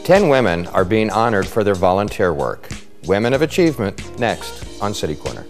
10 women are being honored for their volunteer work. Women of Achievement, next on City Corner.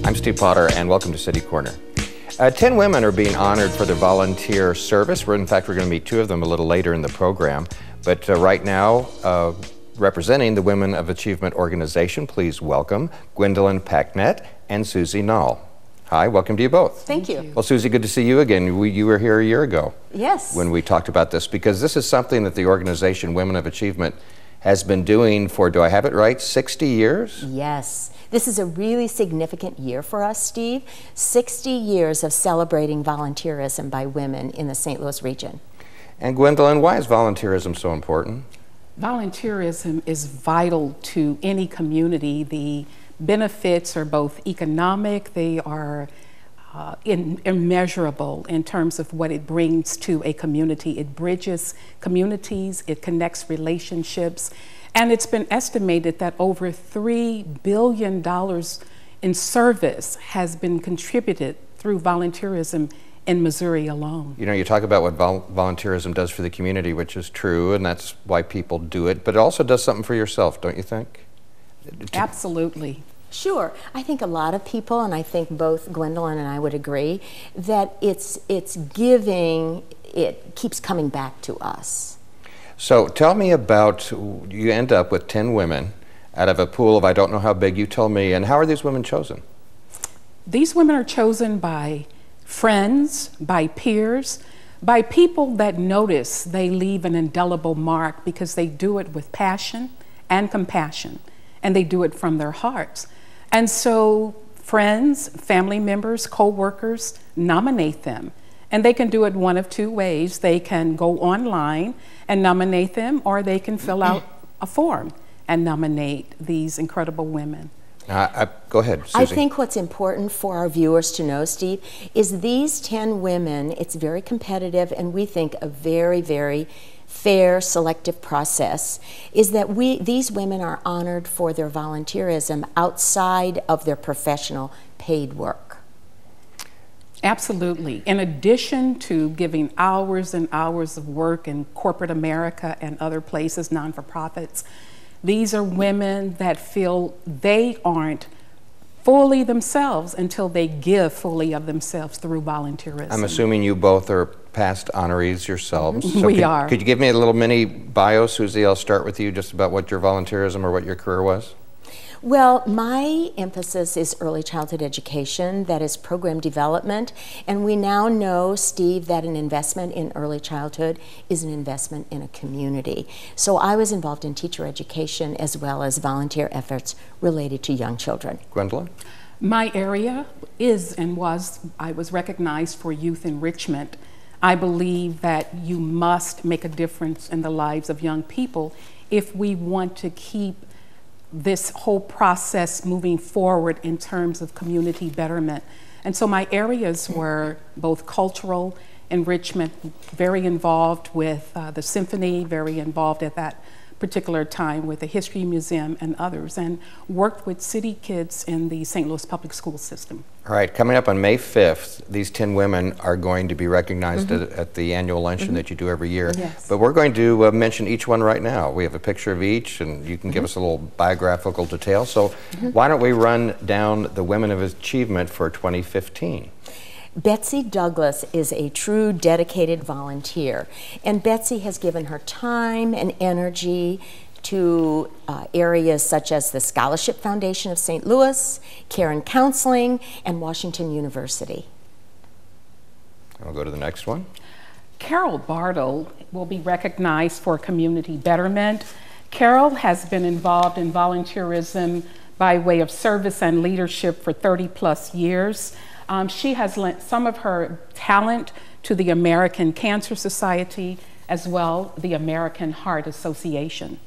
I'm Steve Potter, and welcome to City Corner. 10 women are being honored for their volunteer service. In fact, we're going to meet two of them a little later in the program. But right now, representing the Women of Achievement organization, please welcome Gwendolyn Packnett and Susie Nall. Hi, welcome to you both. Thank you. Well, Susie, good to see you again. You were here a year ago. Yes. When we talked about this, because this is something that the organization Women of Achievement has been doing for, do I have it right, 60 years? Yes. This is a really significant year for us, Steve. 60 years of celebrating volunteerism by women in the St. Louis region. And Gwendolyn, why is volunteerism so important? Volunteerism is vital to any community. The benefits are both economic, they are immeasurable in terms of what it brings to a community. It bridges communities, it connects relationships, and it's been estimated that over $3 billion in service has been contributed through volunteerism in Missouri alone. You know, you talk about what volunteerism does for the community, which is true, and that's why people do it, but it also does something for yourself, don't you think? Absolutely. Sure. I think a lot of people, and I think both Gwendolyn and I would agree, that it's giving, it keeps coming back to us. So tell me about, you end up with 10 women out of a pool of I don't know how big, you tell me, and how are these women chosen? These women are chosen by friends, by peers, by people that notice they leave an indelible mark because they do it with passion and compassion, and they do it from their hearts. And so friends, family members, co-workers nominate them. And they can do it one of two ways. They can go online and nominate them, or they can fill out a form and nominate these incredible women. Go ahead, Susie. I think what's important for our viewers to know, Steve, is these 10 women, it's very competitive, and we think a very, very fair selective process, is that these women are honored for their volunteerism outside of their professional paid work. Absolutely. In addition to giving hours and hours of work in corporate America and other places, non-for-profits, these are women that feel they aren't fully themselves until they give fully of themselves through volunteerism. I'm assuming you both are past honorees yourselves. So we are. Could you give me a little mini bio, Susie? I'll start with you, just about what your volunteerism or what your career was. Well, my emphasis is early childhood education, that is program development, and we now know, Steve, that an investment in early childhood is an investment in a community. So I was involved in teacher education as well as volunteer efforts related to young children. Gwendolyn? My area is and was, I was recognized for youth enrichment. I believe that you must make a difference in the lives of young people if we want to keep this whole process moving forward in terms of community betterment. And so my areas were both cultural enrichment, very involved with the symphony, very involved at that particular time with the History Museum and others, and worked with city kids in the St. Louis public school system. All right, coming up on May 5th, these 10 women are going to be recognized at the annual luncheon that you do every year. Yes. But we're going to mention each one right now. We have a picture of each, and you can give us a little biographical detail. So why don't we run down the Women of Achievement for 2015? Betsy Douglas is a true dedicated volunteer, and Betsy has given her time and energy to areas such as the Scholarship Foundation of St. Louis, Caring Counseling, and Washington University. I'll go to the next one. Carol Bartle will be recognized for community betterment. Carol has been involved in volunteerism by way of service and leadership for 30+ years. She has lent some of her talent to the American Cancer Society, as well the American Heart Association.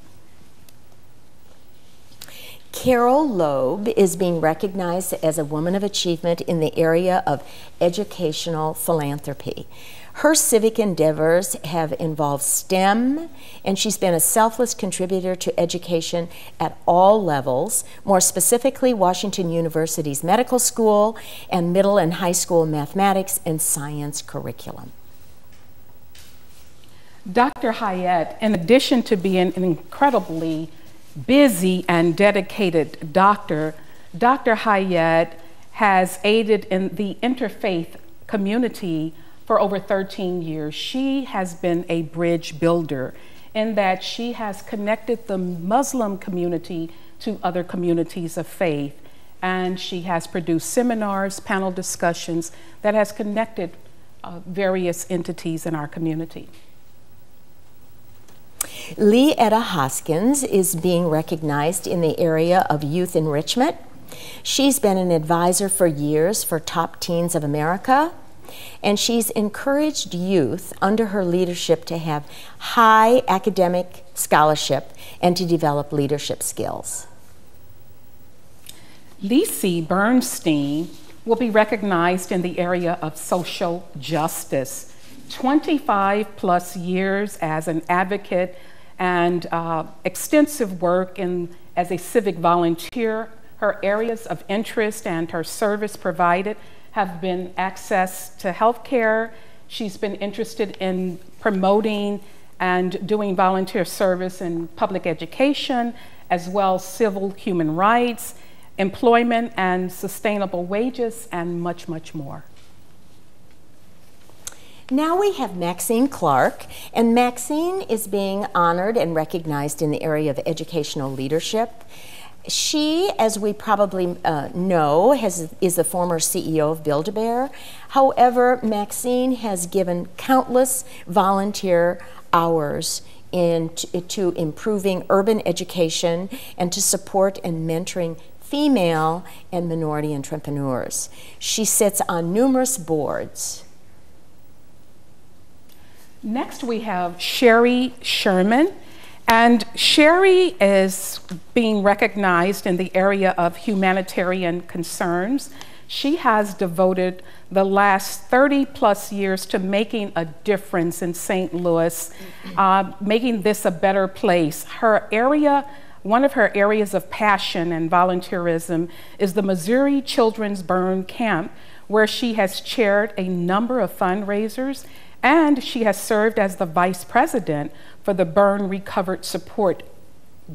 Carol Loeb is being recognized as a woman of achievement in the area of educational philanthropy. Her civic endeavors have involved STEM, and she's been a selfless contributor to education at all levels, more specifically Washington University's medical school and middle and high school mathematics and science curriculum. Dr. Hyatt, in addition to being an incredibly busy and dedicated doctor, Dr. Hyatt has aided in the interfaith community for over 13 years. She has been a bridge builder in that she has connected the Muslim community to other communities of faith, and she has produced seminars, panel discussions that has connected various entities in our community. Lee Etta Hoskins is being recognized in the area of youth enrichment. She's been an advisor for years for Top Teens of America, and she's encouraged youth under her leadership to have high academic scholarship and to develop leadership skills. Lisi Bernstein will be recognized in the area of social justice. 25+ years as an advocate and extensive work as a civic volunteer. Her areas of interest and her service provided have been access to health care. She's been interested in promoting and doing volunteer service in public education, as well as civil human rights, employment and sustainable wages, and much, much more. Now we have Maxine Clark, and Maxine is being honored and recognized in the area of educational leadership. She, as we probably know, is the former CEO of Build-A-Bear. However, Maxine has given countless volunteer hours to improving urban education and to support and mentoring female and minority entrepreneurs. She sits on numerous boards. Next, we have Sherry Sherman. And Sherry is being recognized in the area of humanitarian concerns. She has devoted the last 30+ years to making a difference in St. Louis, making this a better place. One of her areas of passion and volunteerism is the Missouri Children's Burn Camp, where she has chaired a number of fundraisers, and she has served as the vice president for the Burn Recovered Support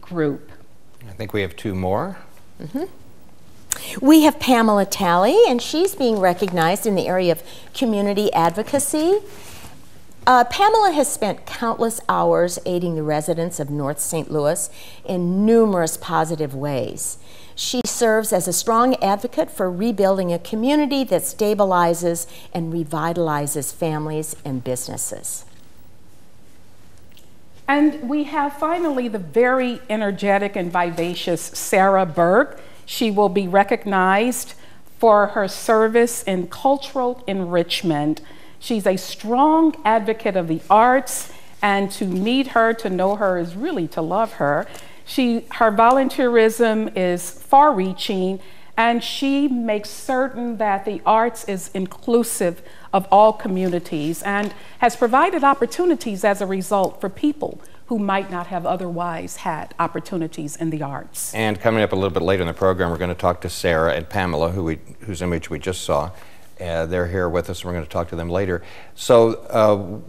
Group. I think we have two more. We have Pamela Talley, and she's being recognized in the area of community advocacy. Pamela has spent countless hours aiding the residents of North St. Louis in numerous positive ways. She serves as a strong advocate for rebuilding a community that stabilizes and revitalizes families and businesses. And we have finally the very energetic and vivacious Sarah Burke. She will be recognized for her service in cultural enrichment. She's a strong advocate of the arts, and to meet her, to know her, is really to love her. Her volunteerism is far-reaching, and she makes certain that the arts is inclusive of all communities and has provided opportunities as a result for people who might not have otherwise had opportunities in the arts. And coming up a little bit later in the program, we're going to talk to Sarah and Pamela, whose image we just saw. They're here with us, and we're going to talk to them later. So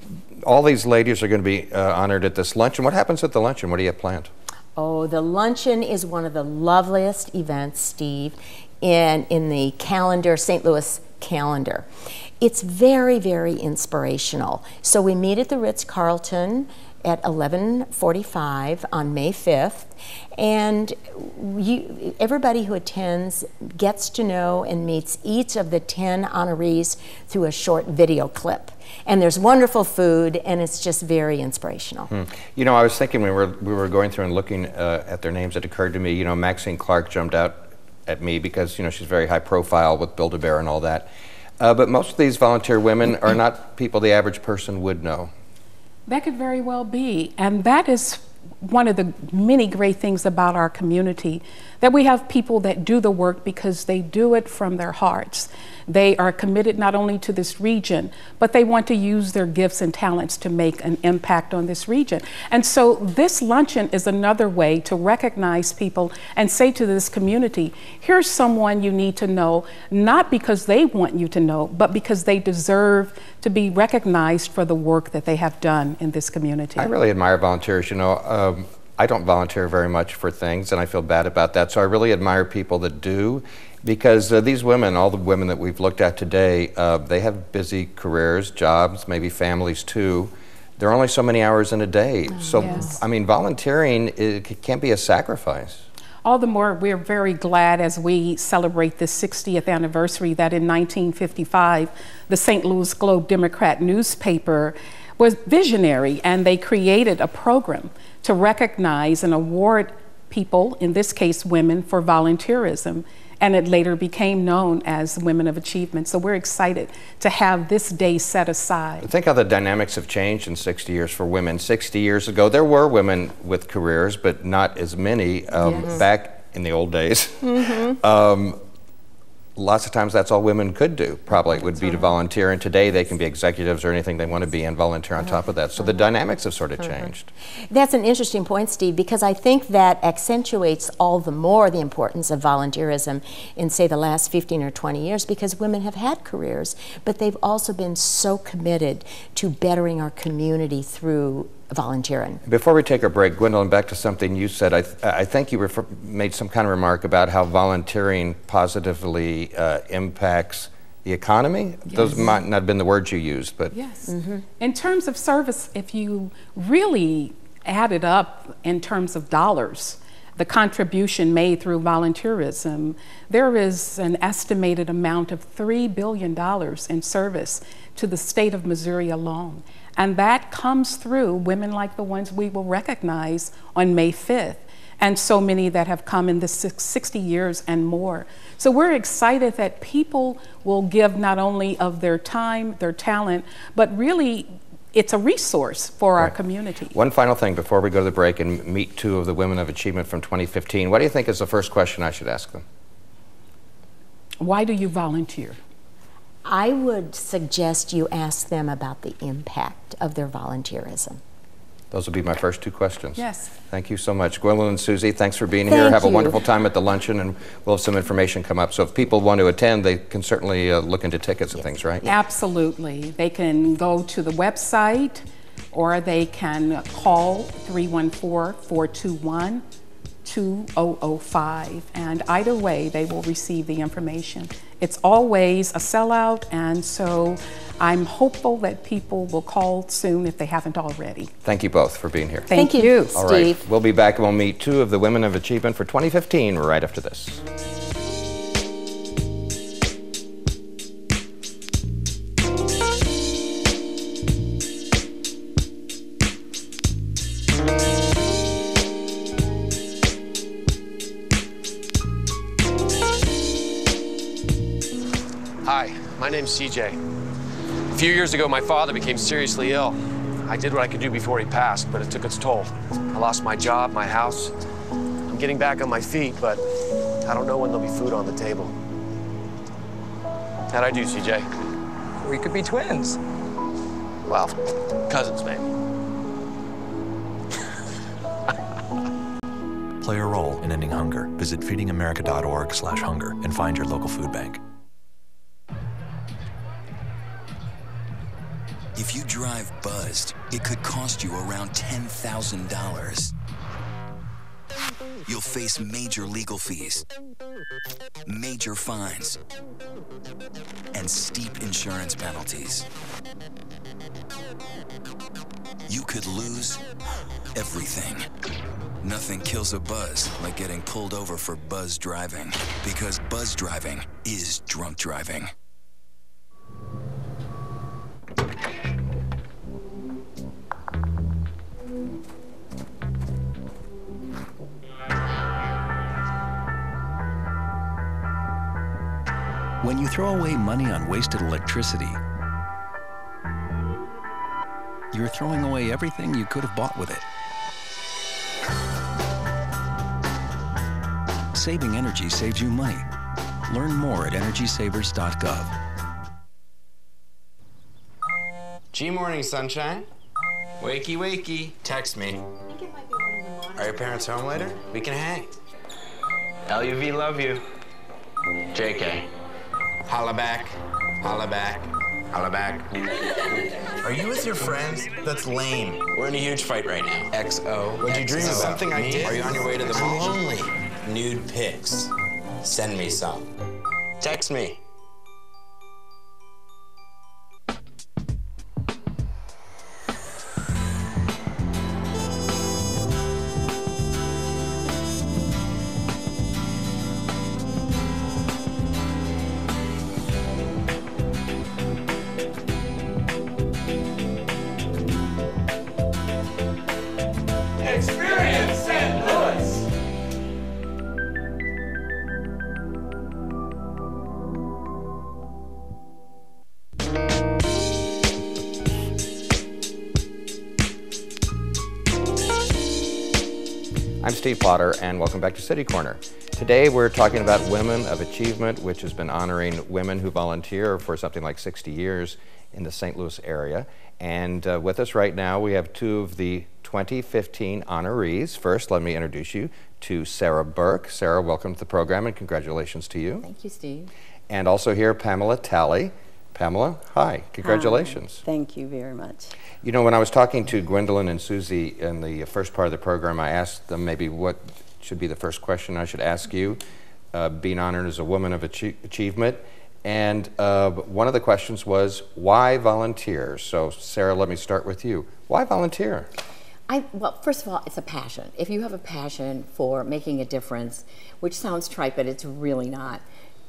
all these ladies are going to be honored at this luncheon. What happens at the luncheon? What do you have planned? Oh, the luncheon is one of the loveliest events, Steve, in the calendar, St. Louis calendar. It's very, very inspirational. So we meet at the Ritz-Carlton at 11:45 on May 5th, and everybody who attends gets to know and meets each of the 10 honorees through a short video clip. And there's wonderful food, and it's just very inspirational. You know, I was thinking when we were going through and looking at their names, it occurred to me, you know, Maxine Clark jumped out at me because, you know, she's very high profile with Build-A-Bear and all that. But most of these volunteer women are not people the average person would know. That could very well be, and that is one of the many great things about our community, that we have people that do the work because they do it from their hearts. They are committed not only to this region, but they want to use their gifts and talents to make an impact on this region. And so this luncheon is another way to recognize people and say to this community, here's someone you need to know, not because they want you to know, but because they deserve to be recognized for the work that they have done in this community. I really admire volunteers. You know, I don't volunteer very much for things, and I feel bad about that. So I really admire people that do, because these women, all the women that we've looked at today, they have busy careers, jobs, maybe families too. There are only so many hours in a day. So, yes. I mean, volunteering, it can be a sacrifice. All the more we're very glad as we celebrate this 60th anniversary that in 1955, the St. Louis Globe-Democrat newspaper was visionary, and they created a program to recognize and award people, in this case women, for volunteerism. And it later became known as Women of Achievement. So we're excited to have this day set aside. Think how the dynamics have changed in 60 years for women. 60 years ago, there were women with careers, but not as many back in the old days. Lots of times that's all women could do, probably, would be to volunteer. And today they can be executives or anything they want to be and volunteer on top of that. So the dynamics have sort of changed. That's an interesting point, Steve, because I think that accentuates all the more the importance of volunteerism in, say, the last 15 or 20 years, because women have had careers, but they've also been so committed to bettering our community through volunteering. Before we take our break, Gwendolyn, back to something you said. I think you made some kind of remark about how volunteering positively impacts the economy. Yes. Those might not have been the words you used, but... Yes. In terms of service, if you really add it up in terms of dollars, the contribution made through volunteerism, there is an estimated amount of $3 billion in service to the state of Missouri alone. And that comes through women like the ones we will recognize on May 5th, and so many that have come in the 60 years and more. So we're excited that people will give not only of their time, their talent, but really it's a resource for our community. One final thing before we go to the break and meet two of the Women of Achievement from 2015. What do you think is the first question I should ask them? Why do you volunteer? I would suggest you ask them about the impact of their volunteerism. Those will be my first two questions. Yes. Thank you so much. Gwendolyn and Susie, thanks for being here. Have a wonderful time at the luncheon, and we'll have some information come up. So if people want to attend, they can certainly look into tickets and things, right? Absolutely. They can go to the website, or they can call 314-421-2005. And either way, they will receive the information. It's always a sellout, and so I'm hopeful that people will call soon if they haven't already. Thank you both for being here. Thank you, Steve. All right, we'll be back and we'll meet two of the Women of Achievement for 2015 right after this. Hi, my name's CJ. A few years ago, my father became seriously ill. I did what I could do before he passed, but it took its toll. I lost my job, my house. I'm getting back on my feet, but I don't know when there'll be food on the table. How'd I do, CJ? We could be twins. Well, cousins, maybe. Play a role in ending hunger. Visit feedingamerica.org/hunger and find your local food bank. If you drive buzzed, it could cost you around $10,000. You'll face major legal fees, major fines, and steep insurance penalties. you could lose everything. Nothing kills a buzz like getting pulled over for buzz driving, because buzz driving is drunk driving. When you throw away money on wasted electricity, you're throwing away everything you could have bought with it. Saving energy saves you money. Learn more at EnergySavers.gov. G-morning, sunshine. Wakey, wakey. Text me. Are your parents home later? We can hang. LUV, love you. JK. Holla back. Holla back. Holla back. Are you with your friends? That's lame. We're in a huge fight right now. XO. What'd you dream about? Something I did? Are you on your way to the mall? I'm lonely. Nude pics. Send me some. Text me. Experience St. Louis! I'm Steve Potter, and welcome back to City Corner. Today we're talking about Women of Achievement, which has been honoring women who volunteer for something like 60 years in the St. Louis area. And with us right now we have two of the 2015 honorees. First, let me introduce you to Sarah Burke. Sarah, welcome to the program and congratulations to you. Thank you, Steve. And also here, Pamela Talley. Pamela, hi, congratulations. Hi. Thank you very much. You know, when I was talking to Gwendolyn and Susie in the first part of the program, I asked them maybe what should be the first question I should ask you, being honored as a woman of achievement. And one of the questions was, why volunteer? So, Sarah, let me start with you. Why volunteer? Well, first of all, it's a passion. If you have a passion for making a difference, which sounds trite, but it's really not,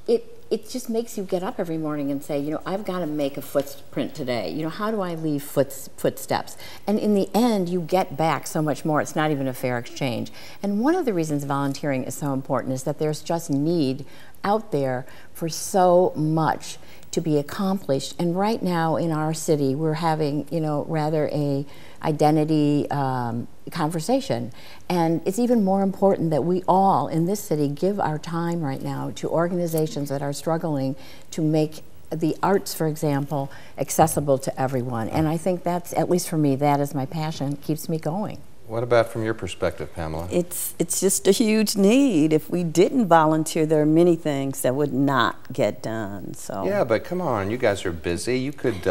it just makes you get up every morning and say, you know, I've got to make a footprint today. You know, how do I leave footsteps? And in the end, you get back so much more. It's not even a fair exchange. And one of the reasons volunteering is so important is that there's just need out there for so much to be accomplished. And right now in our city, we're having, you know, rather a identity conversation. And it's even more important that we all in this city give our time right now to organizations that are struggling to make the arts, for example, accessible to everyone. And I think that's, at least for me, that is my passion, keeps me going. What about from your perspective, Pamela? It's just a huge need. If we didn't volunteer, there are many things that would not get done. So yeah, but come on, you guys are busy. You could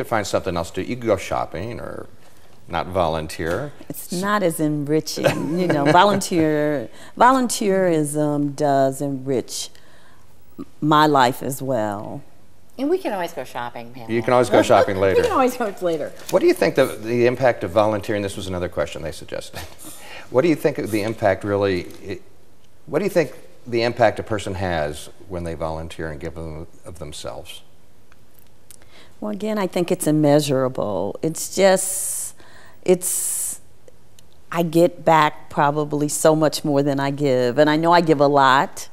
find something else to do. You could go shopping or not volunteer. It's not as enriching, you know. Volunteerism does enrich my life as well. And we can always go shopping, Pamela. You can always go shopping later. We can always go later. What do you think the impact of volunteering, this was another question they suggested. What do you think the impact what do you think the impact a person has when they volunteer and give them of themselves? Well, again, I think it's immeasurable. It's just, I get back probably so much more than I give. And I know I give a lot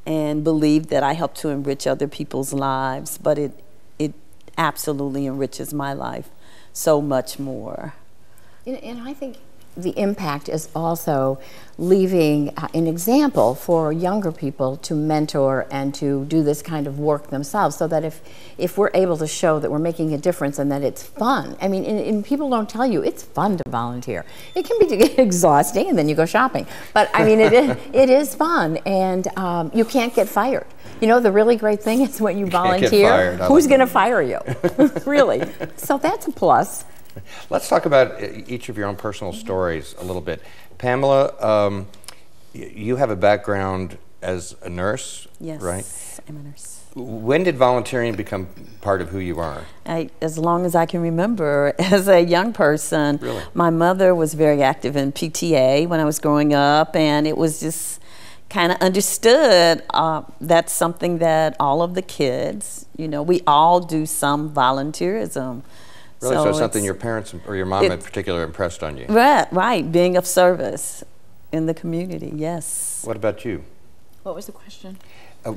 and believe that I help to enrich other people's lives, but it absolutely enriches my life so much more. And I think the impact is also leaving an example for younger people to mentor and to do this kind of work themselves, so that if we're able to show that we're making a difference and that it's fun. I mean, and people don't tell you it's fun to volunteer. It can be exhausting and then you go shopping. But I mean, it is fun, and you can't get fired. You know, the really great thing is when you volunteer, who's going to fire you? Really. So that's a plus. Let's talk about each of your own personal stories a little bit. Pamela, you have a background as a nurse, yes, right? I'm a nurse. When did volunteering become part of who you are? As long as I can remember, as a young person. Really? My mother was very active in PTA when I was growing up, and it was just kind of understood that's something that all of the kids, we all do some volunteerism. Really? So it's something your parents or your mom in particular impressed on you? Right, being of service in the community, yes. What about you? What was the question?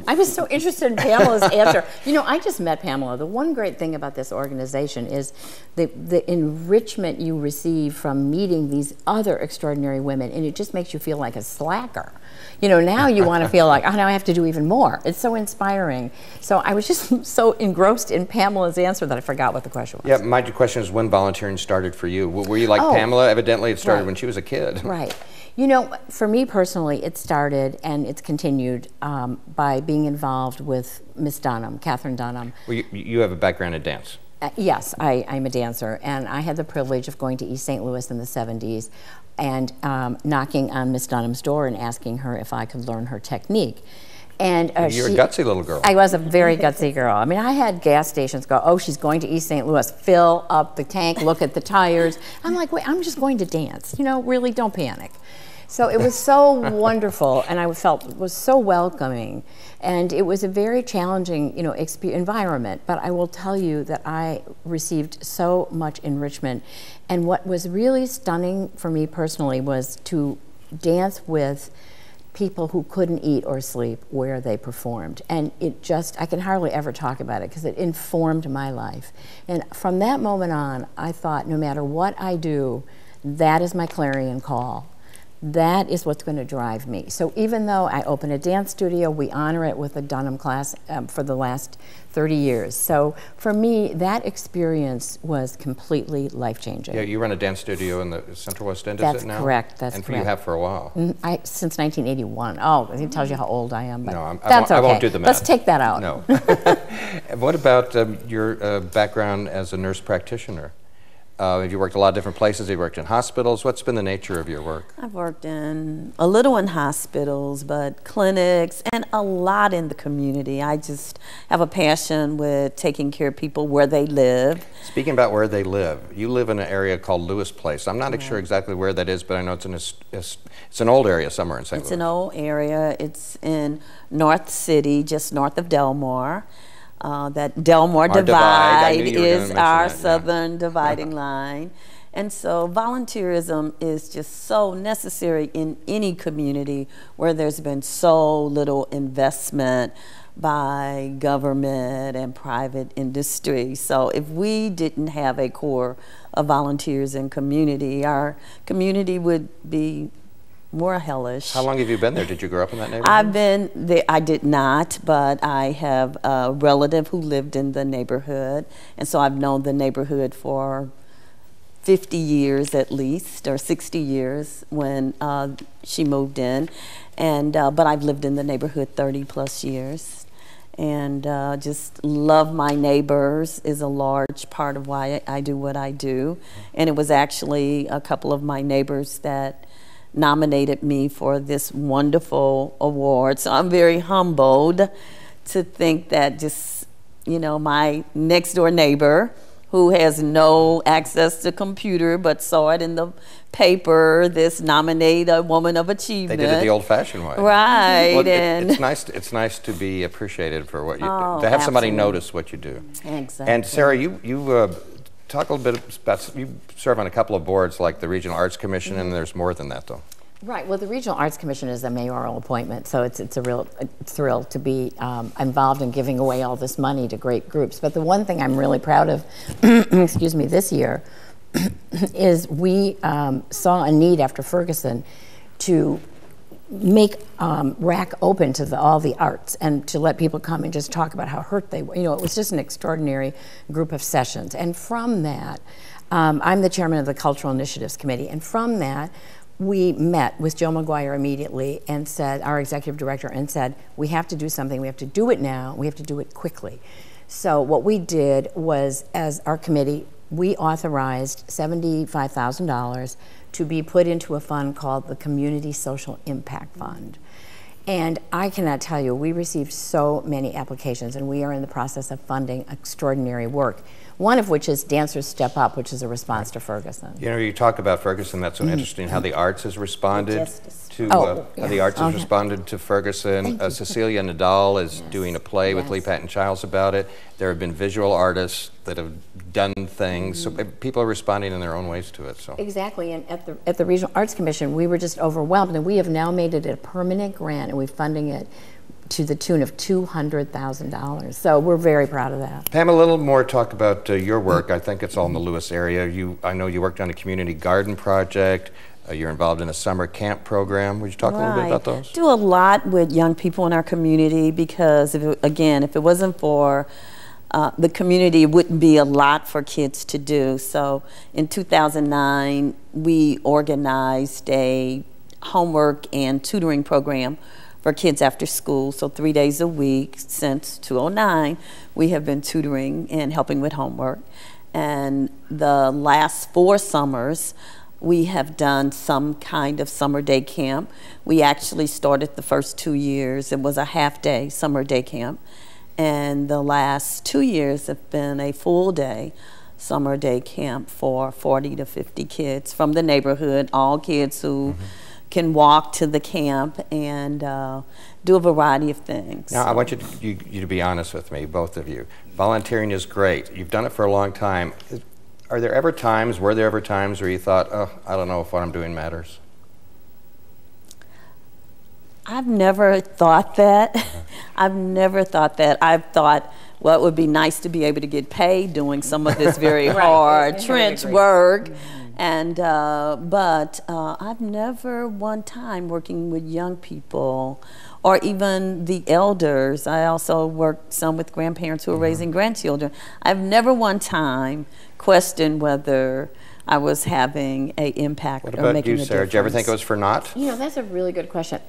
I was so interested in Pamela's answer. I just met Pamela. The one great thing about this organization is the enrichment you receive from meeting these other extraordinary women, and it just makes you feel like a slacker. Now you want to feel like, oh, now I have to do even more. It's so inspiring. So I was just so engrossed in Pamela's answer that I forgot what the question was. Yeah, my question is when volunteering started for you. Were you like Pamela? Evidently it started when she was a kid. Right. For me personally, it started and it's continued by being involved with Miss Dunham, Catherine Dunham. Well, you have a background in dance. Yes, I'm a dancer, and I had the privilege of going to East St. Louis in the 70s and knocking on Miss Dunham's door and asking her if I could learn her technique. And you're a gutsy little girl. I was a very gutsy girl. I mean, I had gas stations go, oh, she's going to East St. Louis, fill up the tank, look at the tires. I'm like, wait, I'm just going to dance. Really, don't panic. So it was so wonderful, and I felt it was so welcoming. And it was a very challenging, environment, but I will tell you that I received so much enrichment. And what was really stunning for me personally was to dance with people who couldn't eat or sleep where they performed. And I can hardly ever talk about it because it informed my life. And from that moment on, I thought, no matter what I do, that is my clarion call. That is what's going to drive me. So even though I open a dance studio, we honor it with a Dunham class for the last 30 years. So for me, that experience was completely life-changing. Yeah, you run a dance studio in the Central West End, That's is it now? correct, that's and correct. You have for a while. Since 1981. Oh, it tells you how old I am, but no, that's okay. I won't do the math. Let's take that out. No. What about your background as a nurse practitioner? Have you worked a lot of different places? Have you worked in hospitals? What's been the nature of your work? I've worked a little in hospitals, but clinics, and a lot in the community. I just have a passion with taking care of people where they live. Speaking about where they live, you live in an area called Lewis Place. I'm not sure exactly where that is, but I know it's an old area somewhere in St. Louis. It's an old area. It's in North City, just north of Delmar. That Delmar divide is our southern dividing line. And so volunteerism is just so necessary in any community where there's been so little investment by government and private industry. So if we didn't have a core of volunteers in community, our community would be more hellish. How long have you been there? Did you grow up in that neighborhood? I've been there. I did not, but I have a relative who lived in the neighborhood, and so I've known the neighborhood for 50 years at least, or 60 years when she moved in, and but I've lived in the neighborhood 30 plus years, and just love my neighbors is a large part of why I do what I do. And it was actually a couple of my neighbors that nominated me for this wonderful award. So I'm very humbled to think that just, my next door neighbor who has no access to computer but saw it in the paper, this nominate a woman of achievement. They did it the old-fashioned way. Right. Well, it's nice to be appreciated for what you do, to have somebody notice what you do. Exactly. And Sarah, you talk a little bit about, you serve on a couple of boards like the Regional Arts Commission, and there's more than that though. Right, well the Regional Arts Commission is a mayoral appointment, so it's a real thrill to be involved in giving away all this money to great groups. But the one thing I'm really proud of, excuse me, this year, is we saw a need after Ferguson to make RAC open to all the arts and to let people come and just talk about how hurt they were. It was just an extraordinary group of sessions. And from that, I'm the chairman of the Cultural Initiatives Committee, and from that, we met with Joe McGuire immediately and said, our executive director, and said, we have to do something, we have to do it now, we have to do it quickly. So what we did was, as our committee, we authorized $75,000 to be put into a fund called the Community Social Impact Fund. And I cannot tell you, we received so many applications, and we are in the process of funding extraordinary work. One of which is Dancers Step Up, which is a response to Ferguson. You know, you talk about Ferguson. That's so interesting how the arts has responded to how the arts has responded to Ferguson. Cecilia Nadal is doing a play with Lee Patton Childs about it. There have been visual artists that have done things. So people are responding in their own ways to it. So exactly, and at the Regional Arts Commission, we were just overwhelmed, and we have now made it a permanent grant, and we're funding it to the tune of $200,000. So we're very proud of that. Pam, a little more talk about your work. I think it's all in the Lewis area. I know you worked on a community garden project. You're involved in a summer camp program. Would you talk a little bit about those? Do a lot with young people in our community because, if it wasn't for the community, it wouldn't be a lot for kids to do. So in 2009, we organized a homework and tutoring program for kids after school. So 3 days a week since 2009, we have been tutoring and helping with homework. And the last 4 summers, we have done some kind of summer day camp. We actually started the first 2 years. It was a half-day summer day camp. And the last 2 years have been a full-day summer day camp for 40 to 50 kids from the neighborhood, all kids who can walk to the camp and do a variety of things. Now, I want you to be honest with me, both of you. Volunteering is great. You've done it for a long time. Were there ever times where you thought, oh, I don't know if what I'm doing matters? I've never thought that. I've never thought that. I've thought, well, it would be nice to be able to get paid doing some of this very hard trench work. And but I've never one time working with young people or even the elders. I also work some with grandparents who are raising grandchildren. I've never one time questioned whether I was having an impact or making a difference. What about you, Sarah? Did you ever think it was for naught? You know, that's a really good question.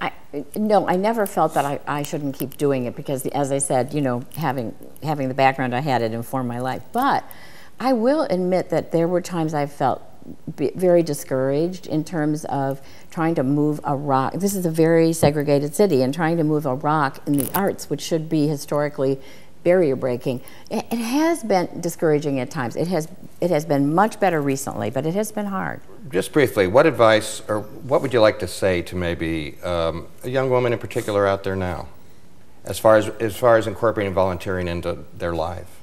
No, I never felt that I shouldn't keep doing it because, as I said, you know, having the background I had, it informed my life. But I will admit that there were times I felt very discouraged in terms of trying to move a rock. This is a very segregated city, and trying to move a rock in the arts, which should be historically barrier breaking, it has been discouraging at times. It has been much better recently, but it has been hard. Just briefly, what advice or what would you like to say to maybe a young woman in particular out there now, as far as incorporating volunteering into their life?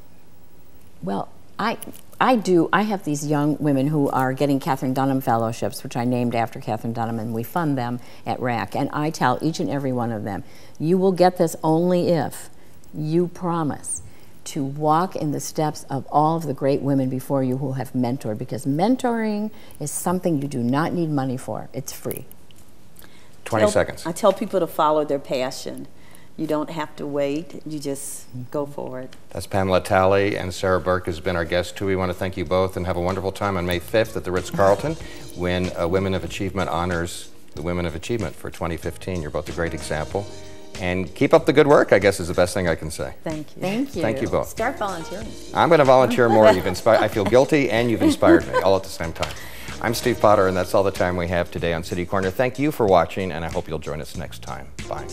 Well, I have these young women who are getting Katherine Dunham fellowships, which I named after Katherine Dunham, and we fund them at RAC. And I tell each and every one of them, you will get this only if you promise to walk in the steps of all of the great women before you who have mentored, because mentoring is something you do not need money for. It's free. 20 seconds. I tell people to follow their passion. You don't have to wait. You just go for it. That's Pamela Talley, and Sarah Burke has been our guest too. We want to thank you both and have a wonderful time on May 5th at the Ritz-Carlton when Women of Achievement honors the Women of Achievement for 2015. You're both a great example. And keep up the good work, I guess, is the best thing I can say. Thank you. Thank you. Thank you both. Start volunteering. I'm going to volunteer more. You've inspired. I feel guilty, and you've inspired me all at the same time. I'm Steve Potter, and that's all the time we have today on City Corner. Thank you for watching, and I hope you'll join us next time. Bye.